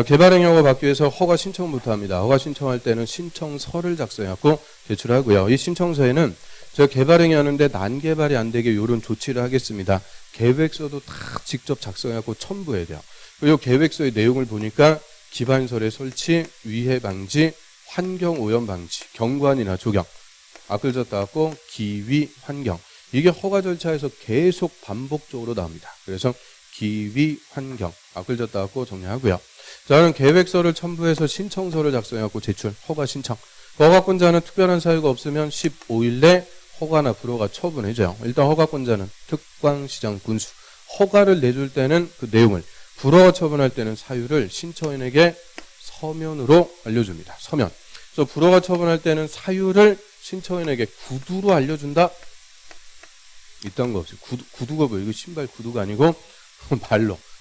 개발행위 허가 받기 위해서 허가 신청부터 합니다. 허가 신청할 때는 신청서를 작성하고 제출하고요. 이 신청서에는 저 개발행위 하는데 난개발이 안 되게 이런 조치를 하겠습니다. 계획서도 다 직접 작성하고 첨부해야 돼요. 그리고 계획서의 내용을 보니까 기반설의 설치, 위해 방지, 환경 오염 방지, 경관이나 조경, 앞글 졌다 갖고 기위, 환경. 이게 허가 절차에서 계속 반복적으로 나옵니다. 그래서 기위, 환경, 앞글 졌다 갖고 정리하고요. 저는 계획서를 첨부해서 신청서를 작성해갖고 제출, 허가 신청. 허가권자는 특별한 사유가 없으면 15일 내 허가나 불허가 처분해줘요. 일단 허가권자는 특광시장 군수. 허가를 내줄 때는 그 내용을, 불허가 처분할 때는 사유를 신청인에게 서면으로 알려줍니다. 서면. 그래서 불허가 처분할 때는 사유를 신청인에게 구두로 알려준다? 이딴 거 없어요. 구두가 뭐예요? 이거 신발 구두가 아니고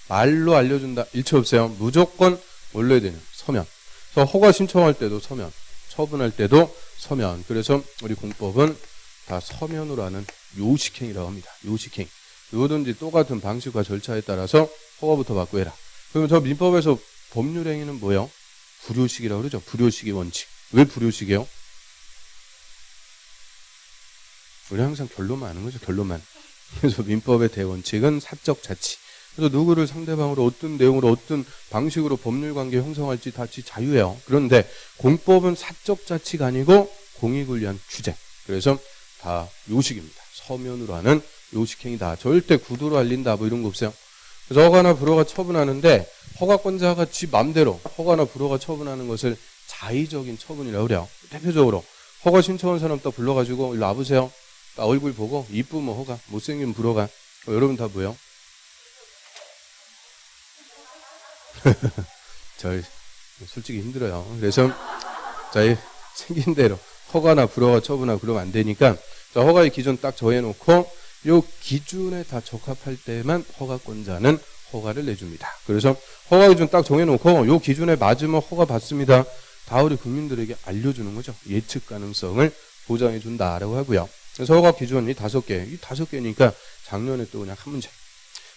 말로 알려준다. 일체 없어요. 무조건 올려야 되는 서면. 그래서 허가 신청할 때도 서면, 처분할 때도 서면. 그래서 우리 공법은 다 서면으로 하는 요식행위라고 합니다. 요식행. 뭐든지 똑같은 방식과 절차에 따라서 허가부터 받고 해라. 그러면 저 민법에서 법률행위는 뭐예요? 불효식이라고 그러죠. 불효식의 원칙. 왜 불효식이에요? 우리 항상 결론만 아는 거죠. 결론만. 그래서 민법의 대원칙은 사적 자치. 그래서 누구를 상대방으로 어떤 내용으로 어떤 방식으로 법률관계 형성할지 다 자유예요. 그런데 공법은 사적 자치가 아니고 공익을 위한 규제. 그래서 다 요식입니다. 서면으로 하는 요식행위다. 절대 구두로 알린다 뭐 이런 거 없어요. 그래서 허가나 불허가 처분하는데 허가권자가 지 맘대로 허가나 불허가 처분하는 것을 자의적인 처분이라고 그래요. 대표적으로 허가 신청한 사람 딱 불러가지고 일로 와보세요. 딱 얼굴 보고 이쁘면 허가, 못생기면 불허가. 여러분 다 뭐예요? 저 솔직히 힘들어요. 그래서 자기 생긴 대로 허가나 불허가 처분하고 그러면 안 되니까 자, 허가의 기준 딱 정해놓고 요 기준에 다 적합할 때만 허가권자는 허가를 내줍니다. 그래서 허가 기준 딱 정해놓고 요 기준에 맞으면 허가 받습니다. 다 우리 국민들에게 알려주는 거죠. 예측 가능성을 보장해준다라고 하고요. 그래서 허가 기준이 5개. 이 5개니까 작년에 또 그냥 한 문제.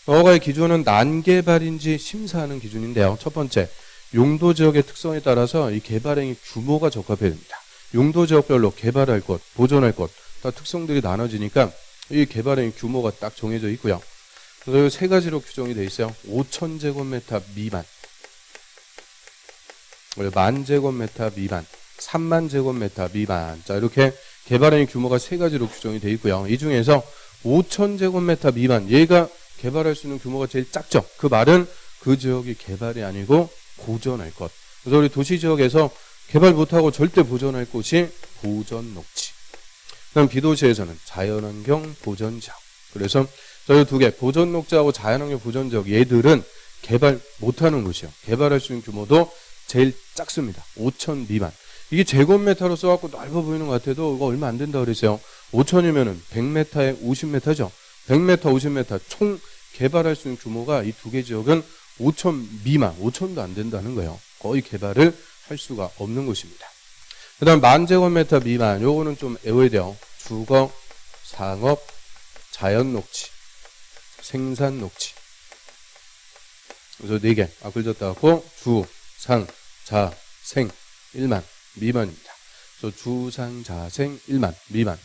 허가의 기준은 난개발인지 심사하는 기준인데요. 첫 번째, 용도지역의 특성에 따라서 이 개발행위 규모가 적합해야 됩니다. 용도지역별로 개발할 것, 보존할 것, 다 특성들이 나눠지니까 이 개발행위 규모가 딱 정해져 있고요. 그래서 3가지로 규정이 되어 있어요. 5,000제곱미터 미만, 10,000제곱미터 미만, 30,000제곱미터 미만. 자, 이렇게 개발행위 규모가 3가지로 규정이 되어 있고요. 이 중에서 5,000제곱미터 미만, 얘가 개발할 수 있는 규모가 제일 작죠. 그 말은 그 지역이 개발이 아니고 보존할 것. 그래서 우리 도시지역에서 개발 못하고 절대 보존할 곳이 보존녹지. 그다음 비도시에서는 자연환경 보존지역. 그래서 저희 2개, 보존녹지하고 자연환경 보존지역, 얘들은 개발 못하는 곳이요. 개발할 수 있는 규모도 제일 작습니다. 5,000 미만. 이게 제곱미터로 써갖고 넓어 보이는 것 같아도 이거 얼마 안 된다 그랬어요. 5,000이면은 100m에 50m죠. 100m, 50m 총 개발할 수 있는 규모가 이 2개 지역은 5,000 미만, 5,000도 안 된다는 거예요. 거의 개발을 할 수가 없는 곳입니다. 그 다음 10,000제곱미터 미만, 요거는 좀 외워야 돼요. 주거, 상업, 자연녹지, 생산녹지. 그래서 4개, 앞글 졌다 갖고 주, 상, 자, 생, 1만 미만입니다. 그래서 주, 상, 자, 생, 1만 미만.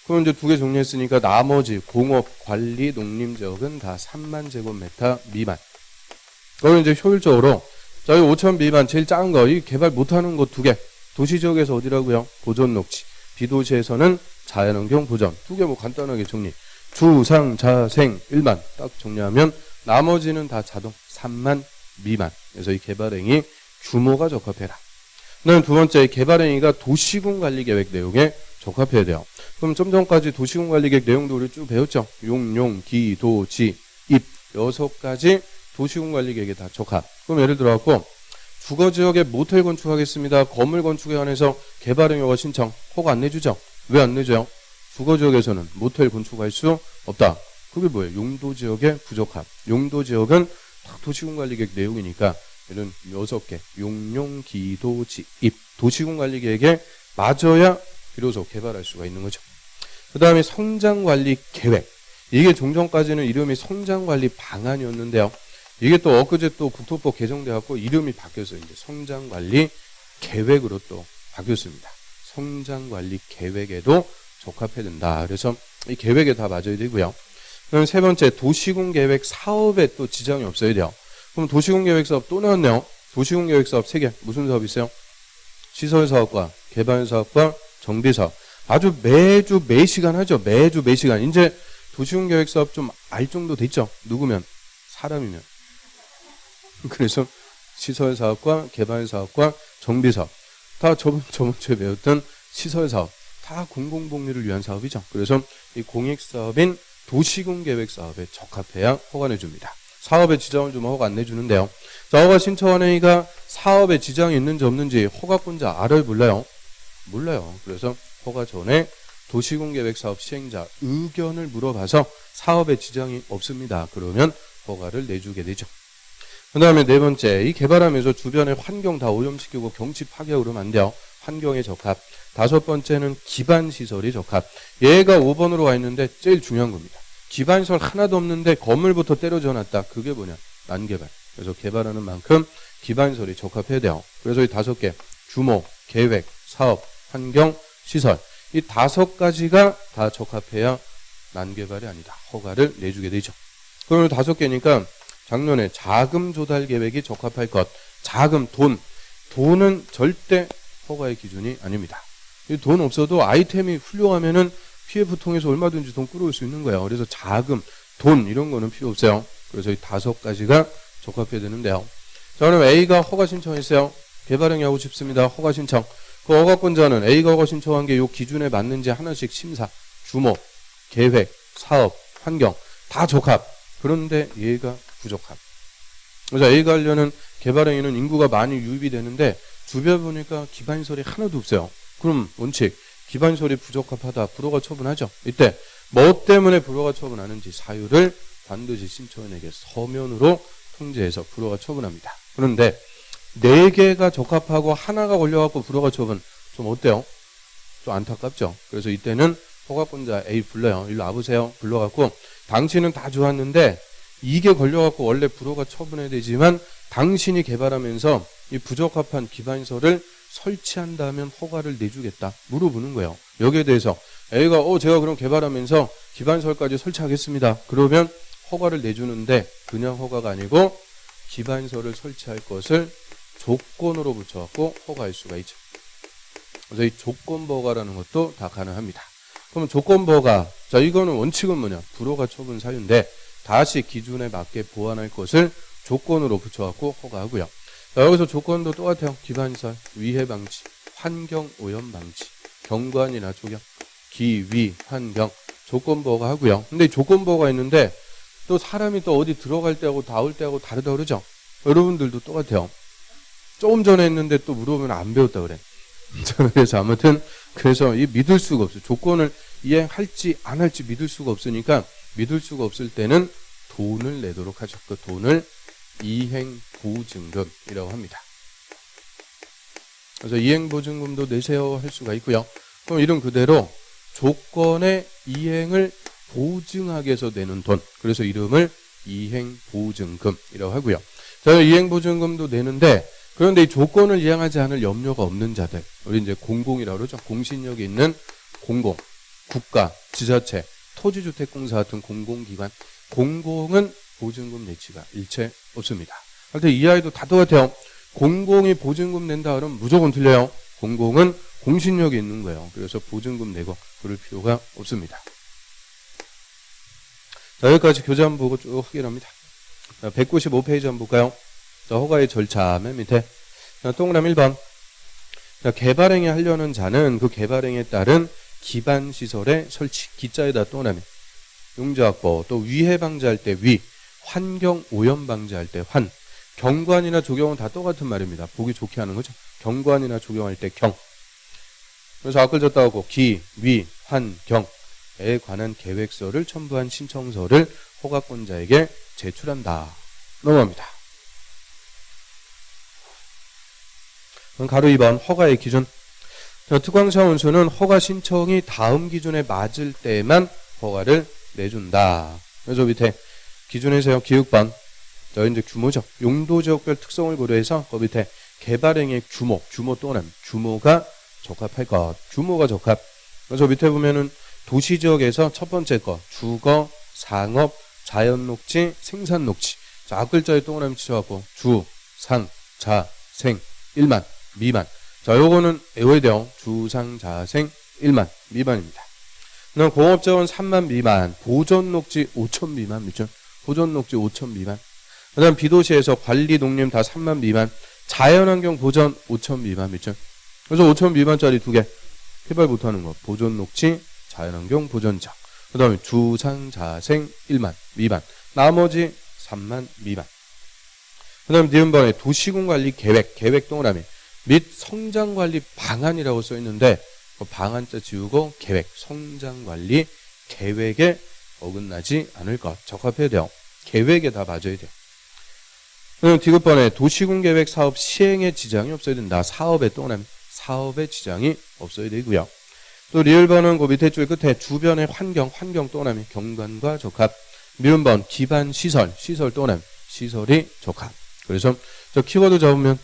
그럼 이제 2개 정리했으니까 나머지 공업, 관리, 농림지역은 다 30,000제곱미터 미만. 그러면 이제 효율적으로 저희 5,000 미만 제일 작은 거, 이 개발 못하는 곳 2개. 도시지역에서 어디라고요? 보존녹지. 비도시에서는 자연환경 보존. 2개 뭐 간단하게 정리. 주, 상, 자, 생, 1만 딱 정리하면 나머지는 다 자동 3만 미만. 그래서 이 개발행위 규모가 적합해라. 그다음 2번째, 개발행위가 도시군관리계획 내용에 적합해야 돼요. 그럼 좀 전까지 도시군관리계획 내용도 우리 쭉 배웠죠. 용, 기, 도, 지, 입 6가지 도시군관리계획에 다 적합. 그럼 예를 들어 갖고 주거지역에 모텔 건축하겠습니다. 건물 건축에 관해서 개발행위 허가 신청 허가 안 내주죠. 왜 안 내줘요? 주거지역에서는 모텔 건축할 수 없다. 그게 뭐예요? 용도지역의 부적합. 용도지역은 딱 도시군관리계획 내용이니까 이런 6개 용, 기, 도, 지, 입 도시군관리계획에 맞아야 비로소 개발할 수가 있는 거죠. 그 다음에 성장관리 계획. 이게 종전까지는 이름이 성장관리 방안이었는데요. 이게 또 엊그제 또 국토법 개정돼갖고 이름이 바뀌었어요. 이제 성장관리 계획으로 또 바뀌었습니다. 성장관리 계획에도 적합해야 된다. 그래서 이 계획에 다 맞아야 되고요. 그럼 세 번째, 도시군 계획 사업에 또 지장이 없어야 돼요. 그럼 도시군 계획 사업 또 나왔네요. 도시군 계획 사업 3개. 무슨 사업이 있어요? 시설 사업과 개발 사업과 정비 사업. 아주 매주 매시간 하죠. 매주 매시간. 이제 도시군 계획 사업 좀 알 정도 됐죠. 누구면? 사람이면. 그래서 시설 사업과 개발 사업과 정비 사업. 다 저번 주에 배웠던 시설 사업. 다 공공복리를 위한 사업이죠. 그래서 이 공익 사업인 도시군 계획 사업에 적합해야 허가 내줍니다. 사업에 지장을 주면 허가 안 내주는데요. 자, 허가 신청한 A가 사업에 지장이 있는지 없는지 허가권자 알아요, 몰라요? 몰라요. 그래서 허가 전에 도시군 계획 사업 시행자 의견을 물어봐서 사업에 지장이 없습니다. 그러면 허가를 내주게 되죠. 그 다음에 네 번째, 이 개발하면서 주변의 환경 다 오염시키고 경치 파괴하고 그러면 안 돼요. 환경에 적합. 다섯 번째는 기반시설이 적합. 얘가 5번으로 와 있는데 제일 중요한 겁니다. 기반시설 하나도 없는데 건물부터 때려져 놨다. 그게 뭐냐? 난개발. 그래서 개발하는 만큼 기반시설이 적합해야 돼요. 그래서 이 5개, 규모, 계획, 사업, 환경, 시설. 이 5가지가 다 적합해야 난개발이 아니다. 허가를 내주게 되죠. 그러면 5개니까 작년에 자금 조달 계획이 적합할 것. 자금, 돈은 절대 허가의 기준이 아닙니다. 돈 없어도 아이템이 훌륭하면은 PF 통해서 얼마든지 돈 끌어올 수 있는 거예요. 그래서 자금, 돈 이런 거는 필요 없어요. 그래서 이 5가지가 적합해야 되는데요. 자, 그럼 A가 허가 신청했어요. 개발행위 하고 싶습니다. 허가 신청. 그 허가권자는 A가 허가 신청한 게 요 기준에 맞는지 하나씩 심사. 규모, 계획, 사업, 환경 다 적합. 그런데 얘가 부족합. 그래서 A가 하려는 개발행위는 인구가 많이 유입이 되는데 주변 보니까 기반시설이 하나도 없어요. 그럼 원칙 기반시설이 부적합하다. 불허가 처분하죠. 이때 뭐 때문에 불허가 처분하는지 사유를 반드시 신청인에게 서면으로 통지해서 불허가 처분합니다. 그런데 4개가 적합하고 하나가 걸려갖고 불허가 처분 좀 어때요? 좀 안타깝죠. 그래서 이때는 허가권자 A 불러요. 일로 와보세요. 불러갖고 당신은 다 좋았는데 이게 걸려갖고 원래 불허가 처분해야 되지만 당신이 개발하면서 이 부적합한 기반시설을 설치한다면 허가를 내주겠다. 물어보는 거예요. 여기에 대해서 A가 제가 그럼 개발하면서 기반시설까지 설치하겠습니다. 그러면 허가를 내주는데 그냥 허가가 아니고 기반시설을 설치할 것을 조건으로 붙여갖고 허가할 수가 있죠. 그래서 이 조건버가라는 것도 다 가능합니다. 그럼 조건버가 자 이거는 원칙은 뭐냐? 불허가 처분 사유인데 다시 기준에 맞게 보완할 것을 조건으로 붙여갖고 허가하고요. 자, 여기서 조건도 똑같아요. 기반시설, 위해 방지, 환경 오염 방지, 경관이나 조경, 기위, 환경, 조건버가 하고요. 근데 이 조건버가 있는데 또 사람이 또 어디 들어갈 때하고 나올 때하고 다르다 그러죠? 여러분들도 똑같아요. 조금 전에 했는데 또 물어보면 안 배웠다 그래. 그래서 아무튼 그래서 이 믿을 수가 없어요. 조건을 이행할지 안 할지 믿을 수가 없으니까 믿을 수가 없을 때는 돈을 내도록 하죠. 그 돈을 이행보증금이라고 합니다. 그래서 이행보증금도 내세요 할 수가 있고요. 그럼 이름 그대로 조건의 이행을 보증하기 위해서 내는 돈. 그래서 이름을 이행보증금이라고 하고요. 자, 이행보증금도 내는데 그런데 이 조건을 이행하지 않을 염려가 없는 자들. 우리 이제 공공이라고 그러죠. 공신력이 있는 공공, 국가, 지자체, 토지주택공사 같은 공공기관. 공공은 보증금 내지가 일체 없습니다. 하여튼 이 아이도 다 똑같아요. 공공이 보증금 낸다 그러면 무조건 틀려요. 공공은 공신력이 있는 거예요. 그래서 보증금 내고 그럴 필요가 없습니다. 자, 여기까지 교재 한번 보고 쭉 확인합니다. 195페이지 한번 볼까요? 자, 허가의 절차 맨 밑에. 자, 동그라미 1번. 자, 개발행위 하려는 자는 그 개발행위에 따른 기반시설의 설치. 기자에다 동그라미. 용자확보. 또 위해 방지할 때 위. 환경 오염 방지할 때 환. 경관이나 조경은 다 똑같은 말입니다. 보기 좋게 하는 거죠. 경관이나 조경할 때 경. 그래서 앞글 졌다 하고 기, 위, 환, 경에 관한 계획서를 첨부한 신청서를 허가권자에게 제출한다. 넘어갑니다. 그럼 가로 2번 허가의 기준. 특광차 운수는 허가 신청이 다음 기준에 맞을 때만 허가를 내준다. 그래서 밑에 기준에서요. 기획반 자, 이제 규모죠. 용도 지역별 특성을 고려해서 그 밑에 개발행의 규모 또는 규모가 적합할 것. 규모가 적합. 그래서 밑에 보면은 도시 지역에서 첫 번째 거 주거, 상업, 자연 녹지, 생산 녹지. 자, 앞글자에 동그라미 치셔갖고 주, 상, 자, 생, 1만, 미만. 자, 요거는 외워야 돼요. 주, 상, 자, 생, 1만, 미만입니다. 그다음 공업자원 3만 미만, 보존 녹지 5천 미만, 그죠? 보존 녹지 5천 미만. 그다음 비도시에서 관리 농림 다 3만 미만, 자연환경 보전 5천 미만, 그죠? 그래서 5천 미만짜리 두 개 개발 못하는 거. 보존 녹지, 자연환경 보전장. 그다음에 주상 자생 1만 미만. 나머지 3만 미만. 그다음 니은번에 도시군 관리 계획 동그라미 및 성장 관리 방안이라고 써 있는데 방안자 지우고 계획, 성장 관리 계획에 어긋나지 않을 것. 적합해야 돼요. 계획에 다 맞아야 돼요. 그다음 디귿번에 도시군 계획 사업 시행에 지장이 없어야 된다. 사업에 동그라미 사업에 지장이 없어야 되고요. 또 리을번은 그 밑에 줄 끝에 주변의 환경 동그라미 경관과 적합. 미음번 기반 시설 동그라미 시설이 적합. 그래서 저 키워드 잡으면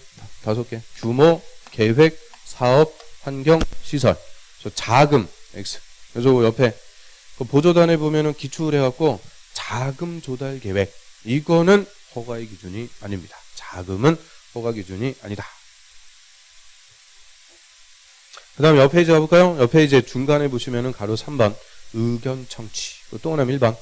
5개. 규모, 계획, 사업, 환경, 시설. 저 자금 X. 그래서 그 옆에 그 보조단에 보면은 기출을 해갖고 자금 조달 계획. 이거는 허가의 기준이 아닙니다. 자금은 허가 기준이 아니다. 그 다음에 옆 페이지 가볼까요? 옆 페이지 중간에 보시면은 가로 3번 의견 청취. 동그라미 1번.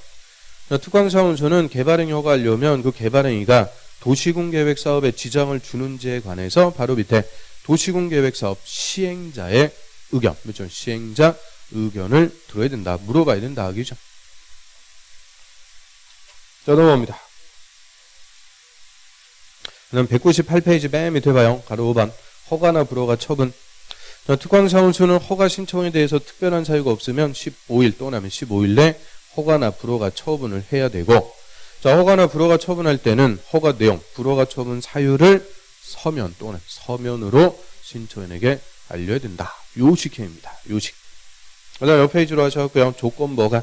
특광사원소는 개발행위 허가하려면 그 개발행위가 도시군 계획 사업에 지장을 주는지에 관해서 바로 밑에 도시군 계획 사업 시행자의 의견, 그렇죠? 시행자 의견을 들어야 된다. 물어봐야 된다. 하기죠. 자, 넘어갑니다. 그다음 198페이지 맨 밑에 봐요. 가로 5번 허가나 불허가 처분. 특광사원소는 허가 신청에 대해서 특별한 사유가 없으면 15일 또는 15일 내 허가나 불허가 처분을 해야 되고, 자, 허가나 불허가 처분할 때는 허가 내용, 불허가 처분 사유를 서면 또는 서면으로 신청인에게 알려야 된다. 요식행위입니다. 요식. 그 다음 옆 페이지로 하셨고요. 조건부가.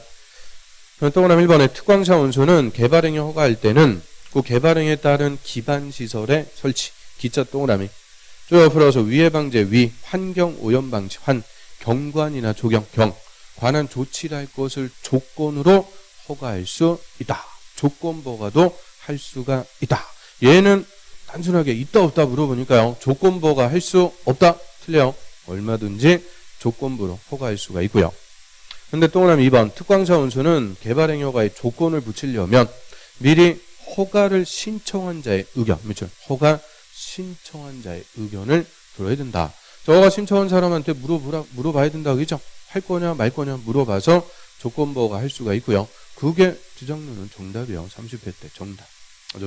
동그라미 1번에 특광사원소는 개발행위 허가할 때는 그 개발행위에 따른 기반시설의 설치, 기자 동그라미. 저 옆으로 와서 위해 방제 위, 환경 오염 방지 환, 경관이나 조경 경, 관한 조치를 할 것을 조건으로 허가할 수 있다. 조건부가도 할 수가 있다. 얘는 단순하게 있다 없다 물어보니까요. 조건부가 할 수 없다. 틀려요. 얼마든지 조건부로 허가할 수가 있고요. 근데 동그라미 2번 특광사원소는 개발행위 허가에 조건을 붙이려면 미리 허가를 신청한 자의 의견, 그렇죠? 허가 신청한 자의 의견을 들어야 된다. 허가 신청한 사람한테 물어봐야 된다. 그죠? 할 거냐 말 거냐 물어봐서 조건부가 할 수가 있고요. 그게 주장률은 정답이요. 30회 때 정답.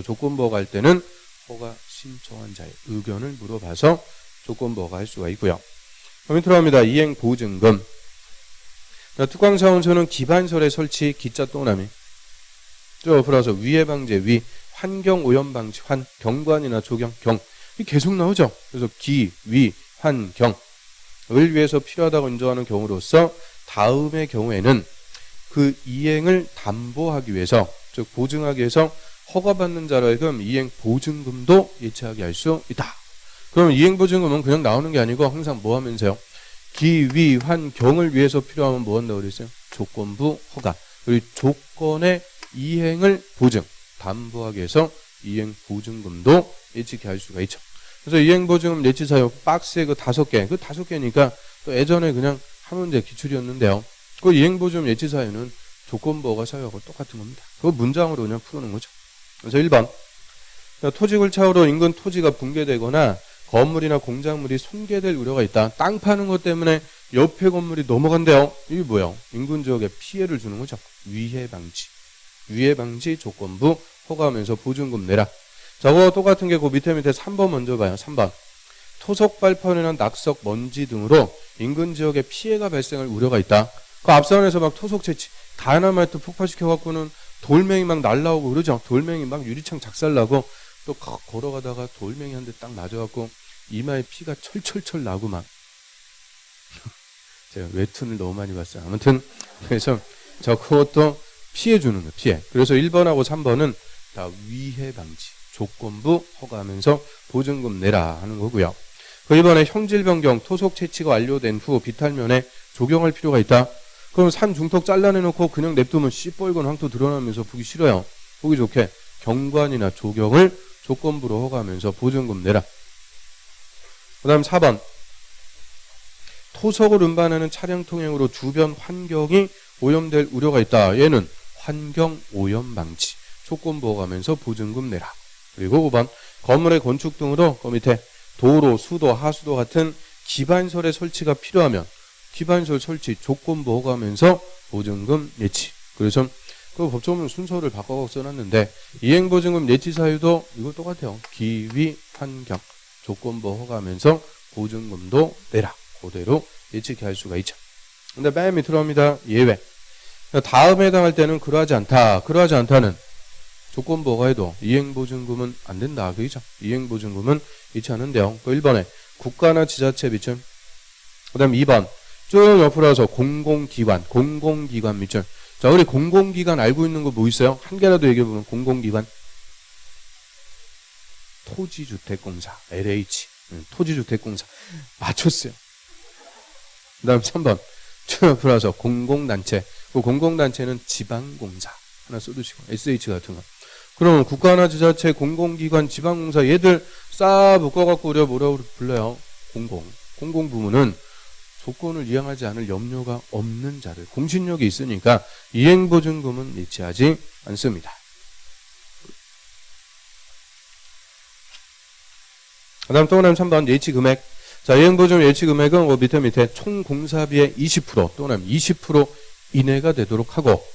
조건부가 할 때는 허가 신청한 자의 의견을 물어봐서 조건부가 할 수가 있고요. 그럼 들어갑니다. 이행보증금. 특광사원소는 기반설의 설치 기자 동그라미. 저 옆으로 와서 위해 방제 위, 환경 오염 방지 환, 경관이나 조경 경. 이 계속 나오죠. 그래서 기, 위, 환, 경을 위해서 필요하다고 인정하는 경우로서 다음의 경우에는 그 이행을 담보하기 위해서, 즉 보증하기 위해서 허가받는 자로 하여금 이행 보증금도 예치하게 할 수 있다. 그럼 이행 보증금은 그냥 나오는 게 아니고 항상 뭐 하면서요? 기, 위, 환, 경을 위해서 필요하면 뭐 한다고 그랬어요? 조건부 허가. 그리고 조건의 이행을 보증, 담보하기 위해서 이행 보증금도 예치게 할 수가 있죠. 그래서 이행 보증금 예치 사유 박스에 그 5개, 그 5개니까 또 예전에 그냥 한 문제 기출이었는데요. 그 이행 보증금 예치 사유는 조건부가 사유하고 똑같은 겁니다. 그 문장으로 그냥 풀어놓은 거죠. 그래서 1번 토지굴 차후로 인근 토지가 붕괴되거나 건물이나 공작물이 손괴될 우려가 있다. 땅 파는 것 때문에 옆에 건물이 넘어간대요. 이게 뭐예요? 인근 지역에 피해를 주는 거죠. 위해 방지. 위해 방지 조건부 허가하면서 보증금 내라. 저거와 똑같은 게 그 밑에 3번 먼저 봐요. 3번. 토속 발판이나 낙석, 먼지 등으로 인근 지역에 피해가 발생할 우려가 있다. 그 앞선에서 막 토속 채취, 다이너마이트 폭파시켜갖고는 돌멩이 막 날라오고 그러죠. 돌멩이 막 유리창 작살나고 또 걸어가다가 돌멩이 한 대 딱 맞아갖고 이마에 피가 철철철 나고 막. 제가 웹툰을 너무 많이 봤어요. 아무튼 그래서 저 그것도 피해 주는 거예요. 피해. 그래서 1번하고 3번은 다 위해 방지, 조건부 허가하면서 보증금 내라 하는 거고요. 그 이번에 형질 변경, 토속 채취가 완료된 후 비탈면에 조경할 필요가 있다. 그럼 산 중턱 잘라내놓고 그냥 냅두면 씨뻘건 황토 드러나면서 보기 싫어요. 보기 좋게 경관이나 조경을 조건부로 허가하면서 보증금 내라. 그 다음 4번. 토석을 운반하는 차량 통행으로 주변 환경이 오염될 우려가 있다. 얘는 환경 오염 방지, 조건부 허가하면서 보증금 내라. 그리고 5번. 건물의 건축 등으로 그 밑에 도로, 수도, 하수도 같은 기반설의 설치가 필요하면 기반설 설치 조건부 허가하면서 보증금 예치. 그래서 그 법조문 순서를 바꿔서 써놨는데 이행보증금 예치 사유도 이거 똑같아요. 기위, 환경, 조건부 허가하면서 보증금도 내라. 그대로 예측해 할 수가 있죠. 근데 맨 밑으로 합니다. 예외. 다음에 해당할 때는 그러하지 않다. 그러하지 않다는 조건부 허가해도 이행보증금은 안 된다. 그죠? 이행보증금은 있지 않은데요. 그 1번에 국가나 지자체 밑줄. 그 다음 2번. 쭉 옆으로 와서 공공기관 밑줄. 자, 우리 공공기관 알고 있는 거 뭐 있어요? 한 개라도 얘기해보면 공공기관. 토지주택공사, LH. 토지주택공사. 맞췄어요. 그 다음 3번. 쭉 옆으로 와서 공공단체. 그 공공단체는 지방공사. 하나 써두시고. SH 같은 거. 그러면 국가나 지자체, 공공기관, 지방공사 얘들 싹 묶어갖고 우리가 뭐라고 불러요? 공공부문은 조건을 이행하지 않을 염려가 없는 자들, 공신력이 있으니까 이행보증금은 예치하지 않습니다. 그 다음 또 하나는 3번 예치금액. 자, 이행보증금 예치금액은 밑에 총 공사비의 20% 또는 20% 이내가 되도록 하고,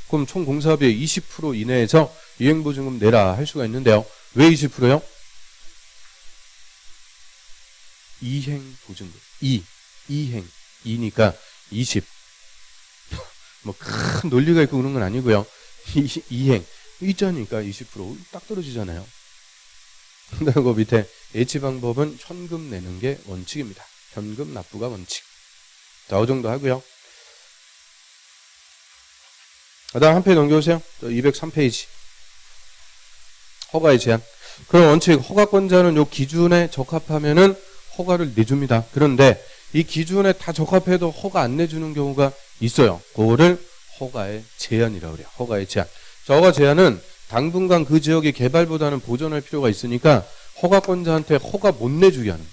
그럼 총 공사비의 20% 이내에서 이행보증금 내라 할 수가 있는데요. 왜 20%요? 이행보증금. 이니까 20. 뭐 큰 논리가 있고 그런 건 아니고요. 이행. 이자니까 20%딱 떨어지잖아요. 그리고 밑에 예치 방법은 현금 내는 게 원칙입니다. 현금 납부가 원칙. 자, 이 정도 하고요. 다음 한 페이지 넘겨보세요. 203페이지. 허가의 제한. 그럼 원칙 허가권자는 요 기준에 적합하면은 허가를 내줍니다. 그런데 이 기준에 다 적합해도 허가 안 내주는 경우가 있어요. 그거를 허가의 제한이라고 그래요. 허가의 제한. 자, 허가 제한은 당분간 그 지역의 개발보다는 보존할 필요가 있으니까 허가권자한테 허가 못 내주게 하는,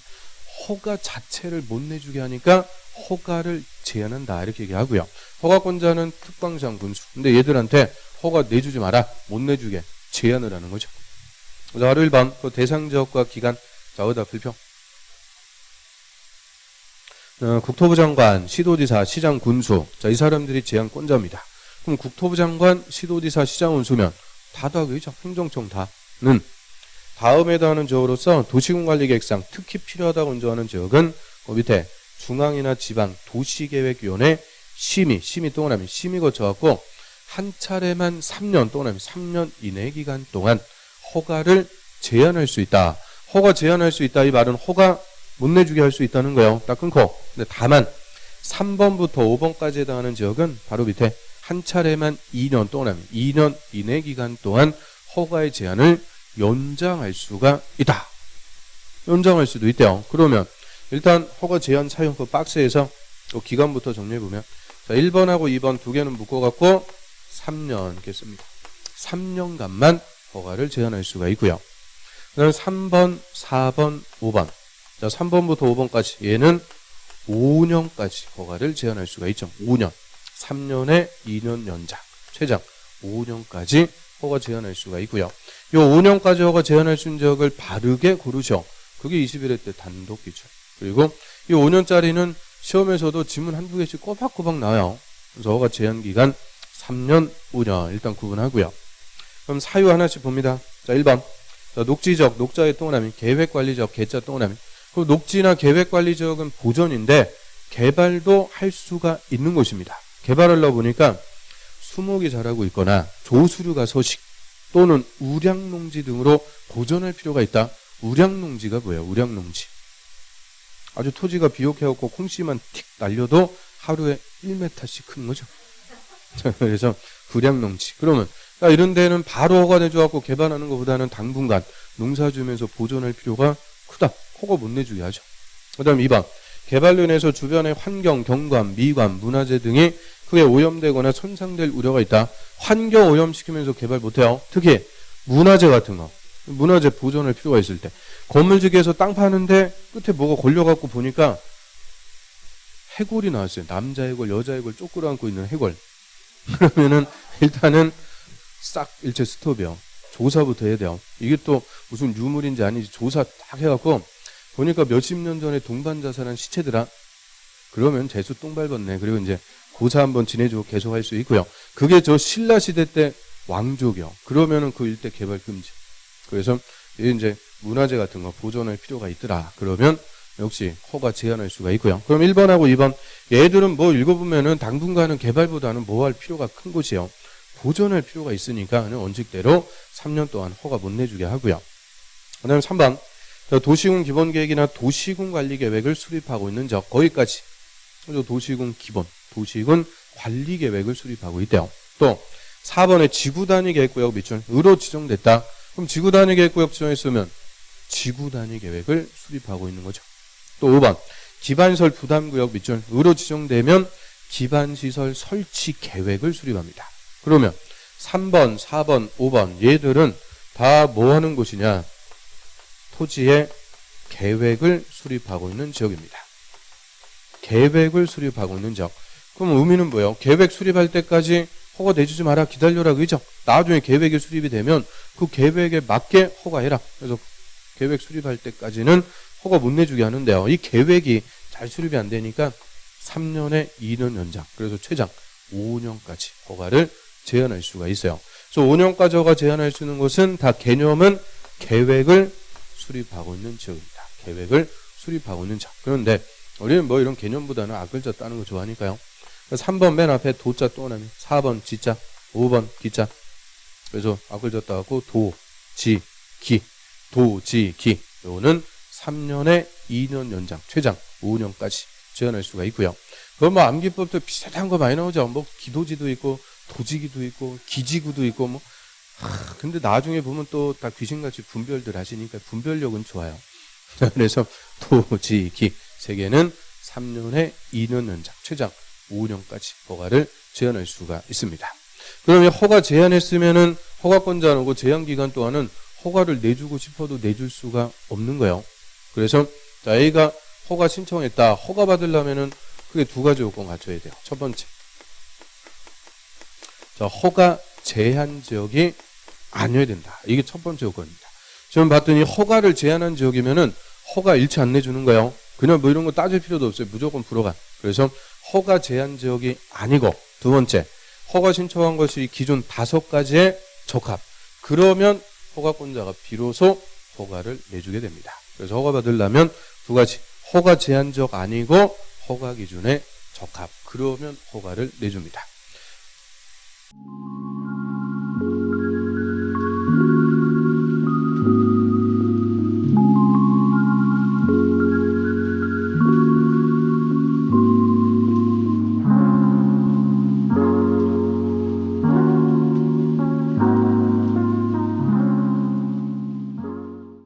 허가 자체를 못 내주게 하니까 허가를 제한한다 이렇게 얘기하고요. 허가권자는 특방상 군수. 근데 얘들한테 허가 내주지 마라. 못 내주게 제한을 하는 거죠. 자, 바로 1번 그 대상 지역과 기간. 자, 어디다 불평. 국토부 장관, 시도지사, 시장, 군수. 자, 이 사람들이 제한권자입니다. 그럼 국토부 장관, 시도지사, 시장, 군수면 다다 그죠? 행정청 다는 다음에 해당하는 지역으로서 도시군관리계획상 특히 필요하다고 인정하는 지역은 그 밑에 중앙이나 지방 도시계획위원회 심의 동원하면 심의 거쳐갖고 한 차례만 3년 동원하면 3년 이내 기간 동안 허가를 제한할 수 있다. 허가 제한할 수 있다. 이 말은 허가 못 내주게 할 수 있다는 거예요. 딱 끊고. 근데 다만 3번부터 5번까지 해당하는 지역은 바로 밑에 한 차례만 2년 동안 2년 이내 기간 동안 허가의 제한을 연장할 수가 있다. 연장할 수도 있대요. 그러면 일단 허가 제한 사용 그 박스에서 또 기간부터 정리해보면 자, 1번하고 2번 두 개는 묶어갖고 3년 이렇게 씁니다. 3년간만 허가를 제한할 수가 있고요. 그 다음에 3번, 4번, 5번. 자, 3번부터 5번까지 얘는 5년까지 허가를 제한할 수가 있죠. 5년. 3년에 2년 연장. 최장 5년까지 허가 제한할 수가 있고요. 요 5년까지 허가 제한할 수 있는 지역을 바르게 고르셔. 그게 21회 때 단독 기출. 그리고 이 5년짜리는 시험에서도 지문 한두 개씩 꼬박꼬박 나와요. 그래서 허가 제한 기간 3년, 5년 일단 구분하고요. 그럼 사유 하나씩 봅니다. 자, 1번. 자, 녹지적, 녹자의 동그라미, 계획관리적, 개자 동그라미. 그 녹지나 계획관리적은 보존인데 개발도 할 수가 있는 곳입니다. 개발하려고 보니까 수목이 자라고 있거나 조수류가 서식 또는 우량농지 등으로 보존할 필요가 있다. 우량농지가 뭐예요? 우량농지. 아주 토지가 비옥해갖고 콩씨만 틱 날려도 하루에 1m씩 큰 거죠. 그래서 우량농지. 그러면 그러니까 이런 데는 바로 허가 내줘갖고 개발하는 것보다는 당분간 농사 지으면서 보존할 필요가 크다. 허가 못 내주게 하죠. 그 다음 2번. 개발로 인해서 주변의 환경, 경관, 미관, 문화재 등이 크게 오염되거나 손상될 우려가 있다. 환경 오염시키면서 개발 못해요. 특히 문화재 같은 거. 문화재 보존할 필요가 있을 때. 건물지기에서 땅 파는데 끝에 뭐가 걸려갖고 보니까 해골이 나왔어요. 남자 해골, 여자 해골 쪼끄러 안고 있는 해골. 그러면은 일단은 싹 일체 스톱이요. 조사부터 해야 돼요. 이게 또 무슨 유물인지 아닌지 조사 딱 해갖고 보니까 몇십 년 전에 동반 자살한 시체더라. 그러면 재수 똥 밟았네. 그리고 이제 고사 한번 지내주고 계속 할 수 있고요. 그게 저 신라 시대 때 왕족이요. 그러면은 그 일대 개발 금지. 그래서 이제 문화재 같은 거 보존할 필요가 있더라. 그러면 역시 허가 제한할 수가 있고요. 그럼 1번하고 2번. 얘들은 뭐 읽어보면은 당분간은 개발보다는 뭐 할 필요가 큰 곳이요. 보존할 필요가 있으니까 원칙대로 3년 동안 허가 못 내주게 하고요. 그 다음에 3번. 도시군 기본계획이나 도시군 관리계획을 수립하고 있는 적. 거기까지. 도시군 기본, 도시군 관리계획을 수립하고 있대요. 또 4번에 지구단위 계획구역 밑줄으로 지정됐다. 그럼 지구단위 계획구역 지정했으면 지구단위 계획을 수립하고 있는 거죠. 또 5번. 기반시설 부담구역 밑줄으로 지정되면 기반시설 설치 계획을 수립합니다. 그러면 3번, 4번, 5번 얘들은 다 뭐 하는 곳이냐? 토지의 계획을 수립하고 있는 지역입니다. 계획을 수립하고 있는 지역. 그럼 의미는 뭐예요? 계획 수립할 때까지 허가 내주지 마라. 기다려라. 그죠? 나중에 계획이 수립이 되면 그 계획에 맞게 허가해라. 그래서 계획 수립할 때까지는 허가 못 내주게 하는데요. 이 계획이 잘 수립이 안 되니까 3년에 2년 연장. 그래서 최장 5년까지 허가를 제한할 수가 있어요. 그래서 5년까지 허가 제한할 수 있는 것은 다 개념은 계획을 수립하고 있는 지역입니다. 계획을 수립하고 있는 지역. 그런데 우리는 뭐 이런 개념보다는 앞글자 따는 거 좋아하니까요. 3번 맨 앞에 도자 또 하나면 4번 지자, 5번 기자. 그래서 앞글자 따고 도, 지, 기. 도, 지, 기. 요거는 3년에 2년 연장, 최장 5년까지 제한할 수가 있고요. 그건 뭐 암기법도 비슷한 거 많이 나오죠. 뭐 기도지도 있고 도지기도 있고 기지구도 있고 뭐. 근데 나중에 보면 또 다 귀신같이 분별들 하시니까 분별력은 좋아요. 그래서 도, 지, 기. 세 개는 3년에 2년 연장, 최장 5년까지 허가를 제한할 수가 있습니다. 그러면 허가 제한했으면은 허가권자하고 제한기간 동안은 허가를 내주고 싶어도 내줄 수가 없는 거예요. 그래서 A가 허가 신청했다. 허가 받으려면은 크게 두 가지 요건 갖춰야 돼요. 첫 번째. 허가 제한 지역이 아니어야 된다. 이게 첫 번째 요건입니다. 지금 봤더니 허가를 제한한 지역이면은 허가 일체 안 내주는 거예요. 그냥 뭐 이런 거 따질 필요도 없어요. 무조건 불허가. 그래서 허가 제한 지역이 아니고 두 번째, 허가 신청한 것이 기존 5가지의 적합. 그러면 허가권자가 비로소 허가를 내주게 됩니다. 그래서 허가 받으려면 두 가지. 허가 제한 지역 아니고 허가 기준에 적합. 그러면 허가를 내줍니다.